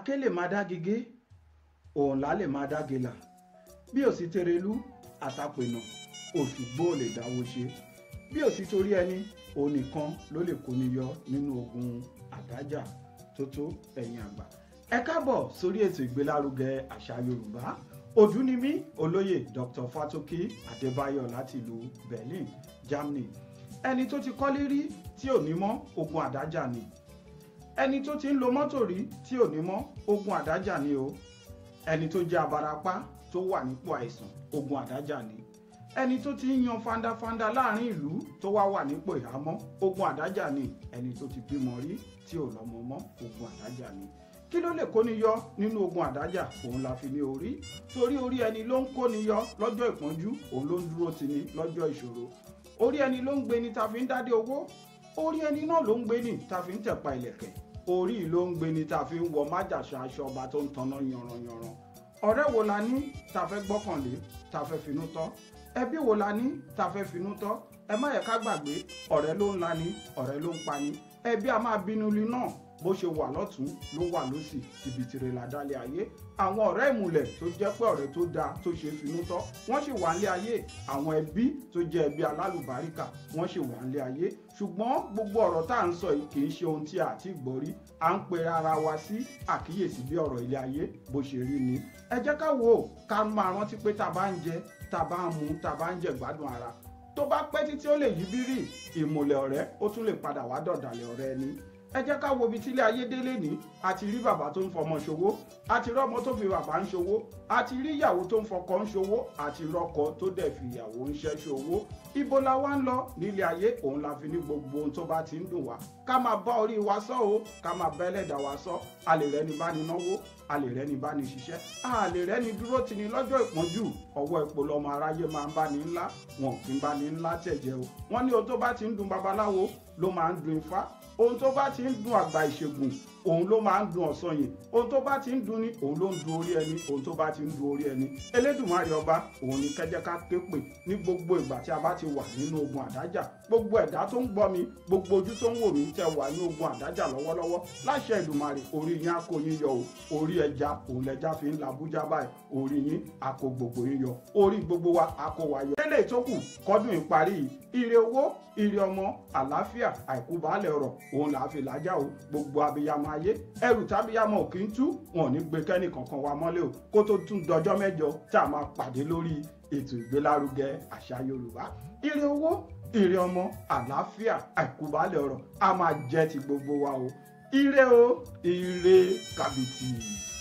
àáké lè máa dá gègé òǹlà lè máa dá gèlà bí ò sí Tèrèlú àtàpènà Òṣùgbó lè dáwó ṣe bí ò sí torí ẹni òun nìkan ló lè kóni yọ nínú ogun àdájà tó tó ẹ̀yin àgbà. Ẹ káàbọ̀ sórí ètò ìgbélárugẹ àṣà Yorùbá. Ojú ni mí, olóyè Dr. Fatoki Adébáyọ̀ láti ìlú Berlin, Germany. Ẹni tó ti kọ́lé rí tí ò ní mọ́ ogun àdájà ni. Ẹni tó ti ń lo mọ́tò rí tí ò ní mọ́ ogun àdájà ni o. Ẹni tó jẹ́ abarapá tó wà nípò àìsàn ogun àdájà ni. Ẹni tó ti ń yan fandafanda láàrin ìlú tó wà nípò ìhámọ́ ogun àdájà ni. Ẹni tó ti bímọ rí tí ò lọ́mọ mọ́ ogun àdájà ni. Kí ló lè kóni yọ nínú ogun àdájà? Òun la fi ní orí. Torí orí ẹni ló ń kóni yọ lọ́jọ́ ìpọ́njú, òun ló ń dúró tì ní lọ́jọ́ ìṣòro. Orí ẹni ló ń gbé ni ta fi ń dádé owó. Orí ẹni náà ló ń gbé ni ta fi ń tẹ̀pa ìlẹ̀kẹ̀. Orí ló ń gbé ni ta fi ń wọ májàṣà aṣọ ọba tó ń tanná yanranyanran. Ọ̀rẹ́ wo la ní ta fẹ́ gbọ́kànlé, ta fẹ́ finú tọ́? Ẹbí wo la ní ta fẹ́ finú tọ́? Ẹ má yẹ ká gbàgbé, ọ̀rẹ́ ló ń lani, ọ̀rẹ́ ló ń pani. Ẹbí a máa bínú li náà bó ṣe wà lọ́tún ló wà lósì, tìbìtìrẹ làdálẹ̀ ayé. Àwọn ọ̀rẹ́ ìmùlẹ̀ tó jẹ́ pé ọ̀rẹ́ tó dáa tó ṣe finú tọ́ wọ́n sì wà nílé ayé. Àwọn ẹbí tó jẹ́ ẹbí alálùbáríkà wọ́n sì wà nílé ayé. Ṣùgbọ́n gbogbo ọ̀rọ̀ tá à ń sọ yìí kì í ṣe ohun tí a ti gbọ́ rí. À ń pe ara wa sí àkíyèsí bí ọ̀rọ̀ ilé ayé bó ṣe rí ni. Ẹ jẹ́ ká wò ó, ká máa rántí pé tá bá ń jẹ, tá bá ń mu, tá bá ń jẹ gbádùn ara. Tó bá pẹ́ títí ó lè yí bírì, ìmùlẹ̀ ọ̀rẹ́ ó tún lè padà wá dọ̀dàlẹ̀ ọ̀rẹ́ ẹni. Ẹ jẹ́ ká wo ibi tílé ayé délé ní. A ti rí bàbá tó ń fọmọ ṣòwò, a ti rọ́mọ tó fi bàbá ń ṣòwò, a ti rí ìyàwó tó ń fọkọ ń ṣòwò, a ti rọ́kọ tó dẹ̀ fi ìyàwó ń ṣẹ́ ṣòwò. Ibo la wá ń lọ nílé ayé? Òun la fi ní gbogbo ohun tó bá ti ń dùn wá ká máa bá orí wa sọ o, ká máa bá ẹlẹ́dàá wa sọ. A lè rẹ́ni bá ní náwó, a lè rẹ́ni bá ní ṣiṣẹ́, a lè rẹ́ni dúró tì ní lọ́jọ́ ìpọ́njú. Ọwọ́ epo lọmọ aráyé máa ń bá ní ńlá, wọn kì í bá ní ńlá tẹ̀jẹ̀ o. Wọ́n ní ohun tó bá ti ń dùn babaláwo ló máa ń dùn ifá. Ohun tó bá ti ń dùn àgbà ìṣègùn òun ló máa ń dùn ọ̀sanyìn. Ohun tó bá ti ń dùn ni òun ló ń dùn orí ẹni. Ohun tó bá ti ń dùn orí ẹni, Elédùmarè ọba òun ni kẹ́jẹ́ ká ké pè ní gbogbo ìgbà tí a bá ti wà nínú ogun àdájà. Gbogbo ẹ̀dá tó ń gbọ́ mi, gbogbo ojú tó ń wò mí tẹ́ wà ní ogun àdájà lọ́wọ́lọ́wọ́, láṣẹ Èdùmàrè orí yín á kó yín yọ o. Orí ẹja òun lẹja fi ń la Àbújá báyìí, orí yín á kó gbogbo yín yọ. Orí gbogbo wa á kó wa yọ. Lélẹ̀ tó kù kọ́dún ìparí yìí, ire owó, ire ọmọ, àlàáfíà, àìkú baálẹ̀ ọ̀rọ̀ òun là á fi làájá o. Gbogbo abiyamọ ayé, ẹrù tábíyamọ ò kì í tú, wọn ò ní gbé kẹ́nì kankan wa mọ́lẹ̀ o. Kó tó tún dọjọ́ mẹ́jọ tá a máa pàdé lórí ètò ìgbélárugẹ àṣà Yorùbá. Ire owó, ire ọmọ, àlàáfíà, àìkú baálẹ̀ ọ̀rọ̀ a máa jẹ́ ti gbogbo wa o. Ire o, ire kàbìtì.